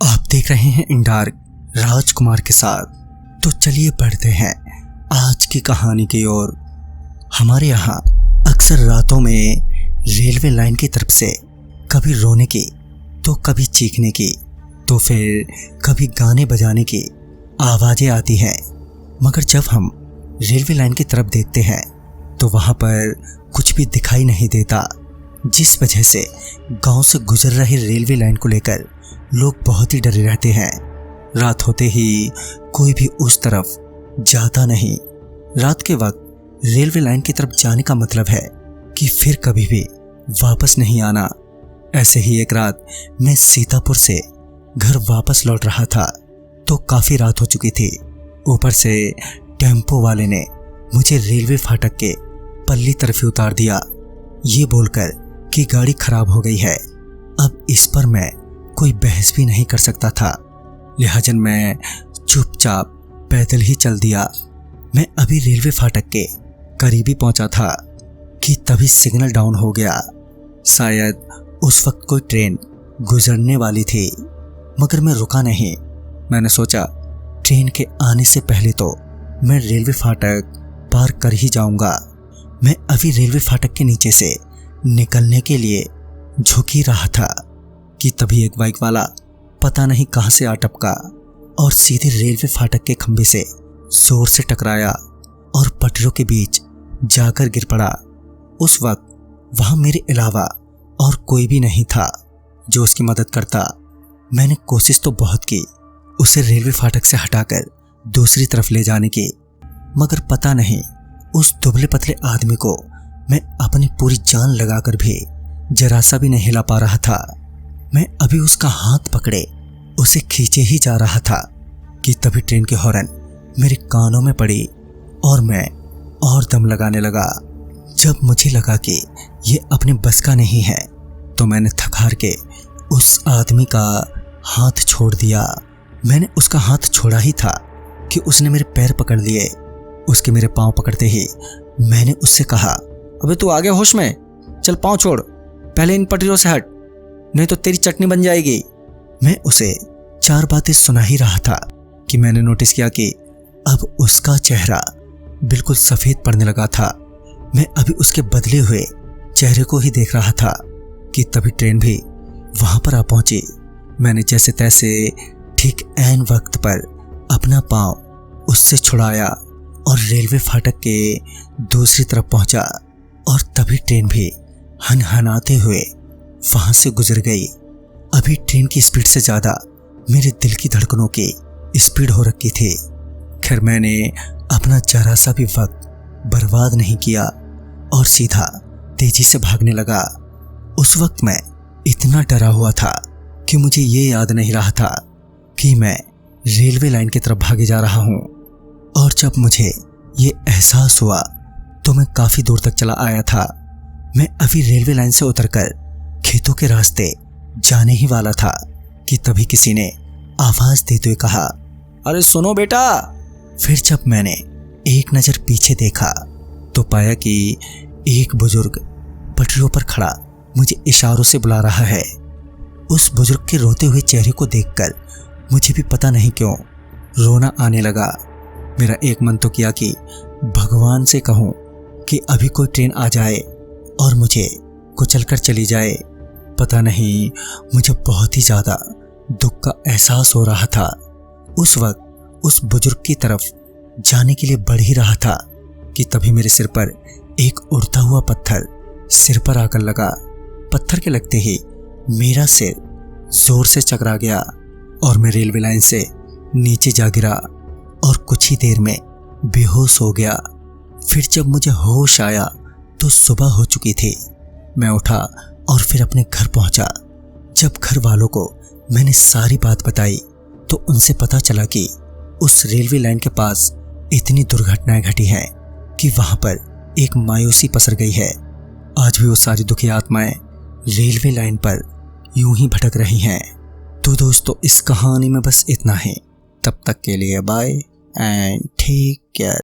आप देख रहे हैं इन डार्क राजकुमार के साथ। तो चलिए बढ़ते हैं आज की कहानी की ओर। हमारे यहाँ अक्सर रातों में रेलवे लाइन की तरफ से कभी रोने की तो कभी चीखने की तो फिर कभी गाने बजाने की आवाज़ें आती हैं। मगर जब हम रेलवे लाइन की तरफ देखते हैं तो वहाँ पर कुछ भी दिखाई नहीं देता, जिस वजह से गांव से गुजर रही रेलवे लाइन को लेकर लोग बहुत ही डरे रहते हैं। रात होते ही कोई भी उस तरफ जाता नहीं। रात के वक्त रेलवे लाइन की तरफ जाने का मतलब है कि फिर कभी भी वापस नहीं आना। ऐसे ही एक रात मैं सीतापुर से घर वापस लौट रहा था तो काफ़ी रात हो चुकी थी। ऊपर से टेम्पो वाले ने मुझे रेलवे फाटक के पल्ली तरफ ही उतार दिया, ये बोलकर कि गाड़ी खराब हो गई है। अब इस पर मैं कोई बहस भी नहीं कर सकता था, लिहाजन मैं चुपचाप पैदल ही चल दिया। मैं अभी रेलवे फाटक के करीब ही पहुंचा था कि तभी सिग्नल डाउन हो गया। शायद उस वक्त कोई ट्रेन गुजरने वाली थी, मगर मैं रुका नहीं। मैंने सोचा ट्रेन के आने से पहले तो मैं रेलवे फाटक पार कर ही जाऊंगा। मैं अभी रेलवे फाटक के नीचे से निकलने के लिए झुक ही रहा था कि तभी एक बाइक वाला पता नहीं कहां से आ टपका और सीधे रेलवे फाटक के खंभे से जोर से टकराया और पटरियों के बीच जाकर गिर पड़ा। उस वक्त वहां मेरे अलावा और कोई भी नहीं था जो उसकी मदद करता। मैंने कोशिश तो बहुत की उसे रेलवे फाटक से हटाकर दूसरी तरफ ले जाने की, मगर पता नहीं उस दुबले पतले आदमी को मैं अपनी पूरी जान लगाकर भी जरा सा भी नहीं हिला पा रहा था। मैं अभी उसका हाथ पकड़े उसे खींचे ही जा रहा था कि तभी ट्रेन की हॉर्न मेरे कानों में पड़ी और मैं और दम लगाने लगा। जब मुझे लगा कि ये अपने बस का नहीं है तो मैंने थक हार के उस आदमी का हाथ छोड़ दिया। मैंने उसका हाथ छोड़ा ही था कि उसने मेरे पैर पकड़ लिए। उसके मेरे पांव पकड़ते ही मैंने उससे कहा, अबे तू आ गया होश में? चल पांव छोड़, पहले इन पटरियों से हट, नहीं तो तेरी चटनी बन जाएगी। मैं उसे 4 बातें सुना ही रहा था कि मैंने नोटिस किया कि अब उसका चेहरा बिल्कुल सफ़ेद पड़ने लगा था। मैं अभी उसके बदले हुए चेहरे को ही देख रहा था कि तभी ट्रेन भी वहां पर आ पहुंची। मैंने जैसे तैसे ठीक ऐन वक्त पर अपना पांव उससे छुड़ाया और रेलवे फाटक के दूसरी तरफ पहुंचा और तभी ट्रेन भी हनहनाते हुए वहां से गुजर गई। अभी ट्रेन की स्पीड से ज़्यादा मेरे दिल की धड़कनों की स्पीड हो रखी थी। खैर मैंने अपना जरा सा भी वक्त बर्बाद नहीं किया और सीधा तेजी से भागने लगा। उस वक्त मैं इतना डरा हुआ था कि मुझे ये याद नहीं रहा था कि मैं रेलवे लाइन की तरफ भागे जा रहा हूँ। और जब मुझे ये एहसास हुआ तो मैं काफ़ी दूर तक चला आया था। मैं अभी रेलवे लाइन से उतरकर खेतों के रास्ते जाने ही वाला था कि तभी किसी ने आवाज़ देते हुए कहा, अरे सुनो बेटा। फिर जब मैंने एक नज़र पीछे देखा तो पाया कि एक बुजुर्ग पटरियों पर खड़ा मुझे इशारों से बुला रहा है। उस बुजुर्ग के रोते हुए चेहरे को देखकर मुझे भी पता नहीं क्यों रोना आने लगा। मेरा एक मन तो किया कि भगवान से कहूँ कि अभी कोई ट्रेन आ जाए और मुझे कुचलकर चली जाए। पता नहीं मुझे बहुत ही ज़्यादा दुख का एहसास हो रहा था। उस वक्त उस बुजुर्ग की तरफ जाने के लिए बढ़ ही रहा था कि तभी मेरे सिर पर एक उड़ता हुआ पत्थर सिर पर आकर लगा। पत्थर के लगते ही मेरा सिर जोर से चकरा गया और मैं रेलवे लाइन से नीचे जा गिरा और कुछ ही देर में बेहोश हो गया। फिर जब मुझे होश आया तो सुबह हो चुकी थी। मैं उठा और फिर अपने घर पहुंचा। जब घर वालों को मैंने सारी बात बताई तो उनसे पता चला कि उस रेलवे लाइन के पास इतनी दुर्घटनाएं घटी हैं कि वहां पर एक मायूसी पसर गई है। आज भी वो सारी दुखी आत्माएं रेलवे लाइन पर यूं ही भटक रही हैं। तो दोस्तों इस कहानी में बस इतना ही। तब तक के लिए बाय एंड टेक केयर।